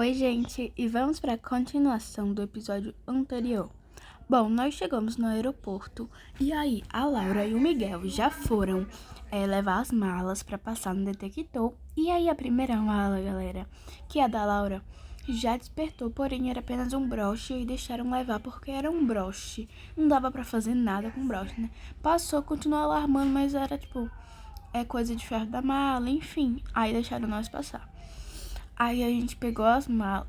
Oi, gente, e vamos para a continuação do episódio anterior. Bom, nós chegamos no aeroporto e aí a Laura e o Miguel já foram levar as malas para passar no detector. E aí a primeira mala, galera, que é a da Laura, já despertou, porém era apenas um broche e deixaram levar porque era um broche. Não dava para fazer nada com broche, né? Passou, continuou alarmando, mas era coisa de ferro da mala, enfim. Aí deixaram nós passar. Aí a gente pegou as malas,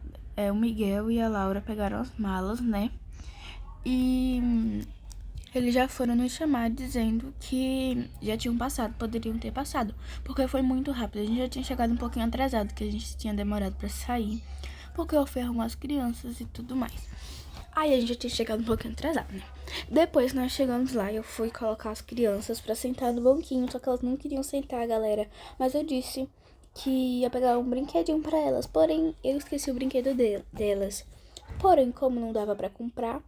o Miguel e a Laura pegaram as malas, né? E eles já foram nos chamar dizendo que já tinham passado, poderiam ter passado, porque foi muito rápido. A gente já tinha chegado um pouquinho atrasado, que a gente tinha demorado pra sair, porque eu fui arrumar as crianças e tudo mais. Aí a gente já tinha chegado um pouquinho atrasado, né? Depois nós chegamos lá e eu fui colocar as crianças pra sentar no banquinho, só que elas não queriam sentar, galera. Mas eu disse que ia pegar um brinquedinho pra elas, porém eu esqueci o brinquedo delas. Porém, como não dava pra comprar,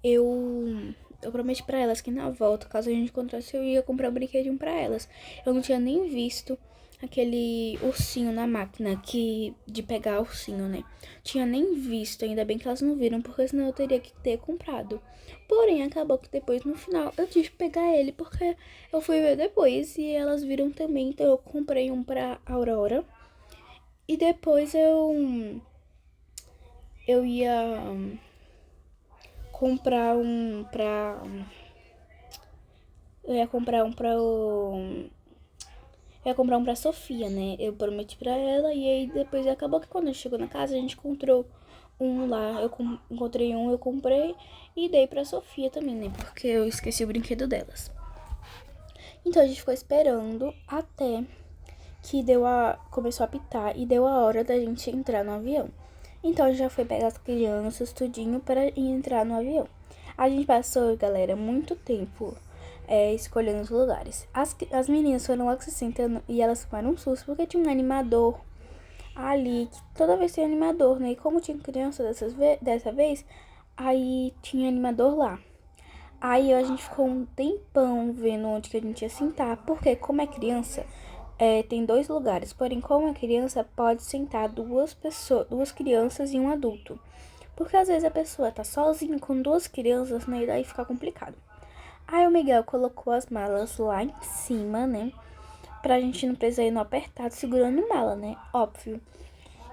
eu prometi pra elas que na volta, caso a gente encontrasse, eu ia comprar um brinquedinho pra elas. Eu não tinha nem visto aquele ursinho na máquina de pegar ursinho, né? Tinha nem visto, ainda bem que elas não viram, porque senão eu teria que ter comprado. Porém, acabou que depois, no final, eu tive que pegar ele, porque eu fui ver depois e elas viram também. Então eu comprei um pra Aurora. E depois eu ia comprar um pra... Eu ia comprar um pra Eu ia comprar um pra Sofia, né? Eu prometi pra ela e aí depois acabou que quando a gente chegou na casa a gente encontrou um lá. Encontrei um, eu comprei e dei pra Sofia também, né? Porque eu esqueci o brinquedo delas. Então a gente ficou esperando até que começou a apitar e deu a hora da gente entrar no avião. Então a gente já foi pegar as crianças, tudinho, para entrar no avião. A gente passou, galera, muito tempo escolhendo os lugares. As meninas foram logo se sentando e elas tomaram um susto porque tinha um animador ali, que toda vez tem animador, né? E como tinha criança dessa vez, aí tinha animador lá. Aí a gente ficou um tempão vendo onde que a gente ia sentar, porque como é criança, tem 2 lugares. Porém, como é criança, pode sentar 2 pessoas, 2 crianças e um adulto. Porque às vezes a pessoa tá sozinha com 2 crianças, né? E daí fica complicado. Aí o Miguel colocou as malas lá em cima, né? Pra gente não precisar ir no apertado segurando mala, né? Óbvio.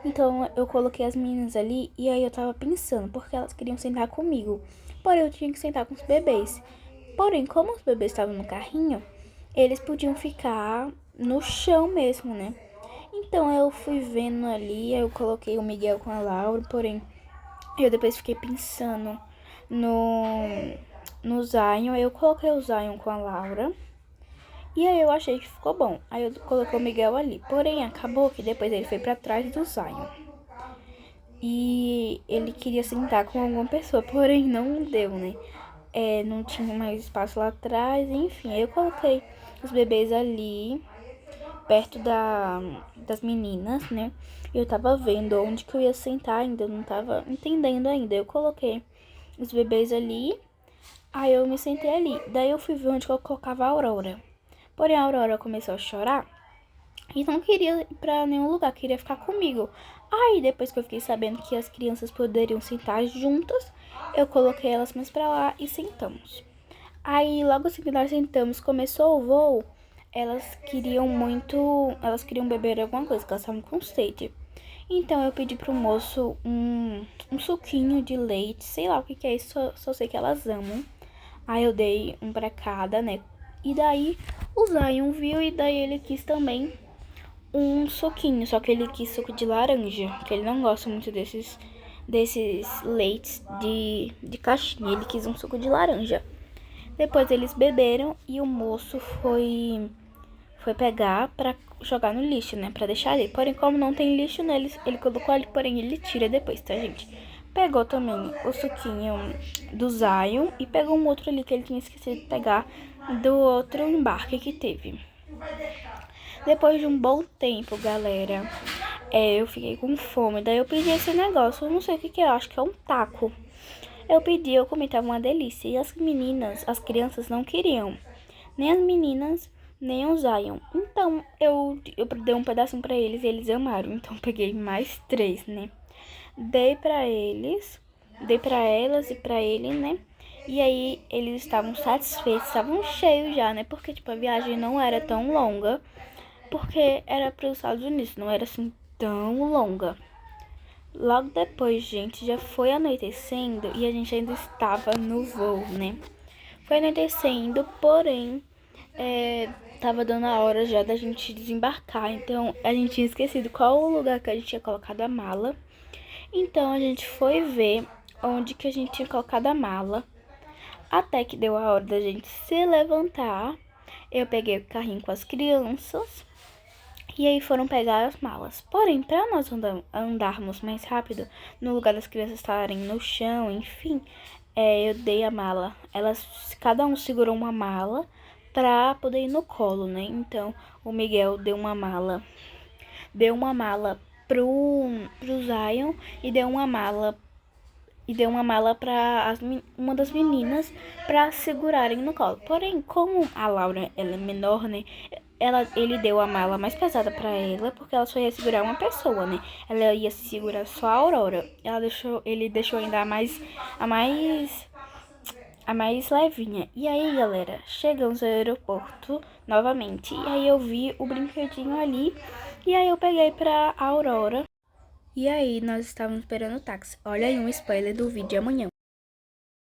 Então eu coloquei as meninas ali e aí eu tava pensando, porque elas queriam sentar comigo. Porém, eu tinha que sentar com os bebês. Porém, como os bebês estavam no carrinho, eles podiam ficar no chão mesmo, né? Então eu fui vendo ali, eu coloquei o Miguel com a Laura, porém eu depois fiquei pensando no Zion, eu coloquei o Zion com a Laura. E aí eu achei que ficou bom. Aí eu coloquei o Miguel ali. Porém, acabou que depois ele foi pra trás do Zion. E ele queria sentar com alguma pessoa, porém não deu, né? Não tinha mais espaço lá atrás, enfim. Aí eu coloquei os bebês ali, perto das meninas, né? Eu tava vendo onde que eu ia sentar ainda, eu não tava entendendo ainda. Eu coloquei os bebês ali, aí eu me sentei ali. Daí eu fui ver onde que eu colocava a Aurora. Porém, a Aurora começou a chorar e não queria ir pra nenhum lugar, queria ficar comigo. Aí, depois que eu fiquei sabendo que as crianças poderiam sentar juntas, eu coloquei elas mais pra lá e sentamos. Aí, logo assim que nós sentamos, começou o voo, elas queriam beber alguma coisa, que elas estavam com sede. Então, eu pedi pro moço um suquinho de leite, sei lá o que é isso, só sei que elas amam. Aí eu dei um pra cada, né? E daí o Zion viu e daí ele quis também um suquinho, só que ele quis suco de laranja, que ele não gosta muito desses leites de caixinha, ele quis um suco de laranja. Depois eles beberam e o moço foi pegar pra jogar no lixo, né, pra deixar ali. Porém, como não tem lixo, né, ele colocou ali, porém ele tira depois, tá, gente? Pegou também o suquinho do Zion e pegou um outro ali que ele tinha esquecido de pegar do outro embarque que teve. Depois de um bom tempo, galera, eu fiquei com fome. Daí eu pedi esse negócio, eu não sei o que é, eu acho que é um taco. Eu pedi, eu comi, tava uma delícia. E as meninas, as crianças não queriam. Nem as meninas, nem o Zion. Então, eu dei um pedacinho pra eles e eles amaram. Então, peguei mais 3, né? Dei pra eles, dei pra elas e pra ele, né? E aí eles estavam satisfeitos, estavam cheios já, né? Porque, tipo, a viagem não era tão longa, porque era para os Estados Unidos, não era assim tão longa. Logo depois, gente, já foi anoitecendo e a gente ainda estava no voo, né? Foi anoitecendo, porém, tava dando a hora já da gente desembarcar. Então, a gente tinha esquecido qual o lugar que a gente tinha colocado a mala. Então, a gente foi ver onde que a gente tinha colocado a mala. Até que deu a hora da gente se levantar. Eu peguei o carrinho com as crianças. E aí foram pegar as malas. Porém, para nós andarmos mais rápido, no lugar das crianças estarem no chão, enfim, eu dei a mala. Cada um segurou uma mala para poder ir no colo, né? Então, o Miguel deu uma mala pro Zion e deu uma mala para uma das meninas para segurarem no colo. Porém, como a Laura ela é menor, né? Ele deu a mala mais pesada para ela, porque ela só ia segurar uma pessoa, né? Ela ia segurar só a Aurora. Ele deixou ainda a mais levinha. E aí, galera, chegamos ao aeroporto novamente. E aí eu vi o brinquedinho ali. E aí eu peguei pra Aurora. E aí nós estávamos esperando o táxi. Olha aí um spoiler do vídeo de amanhã.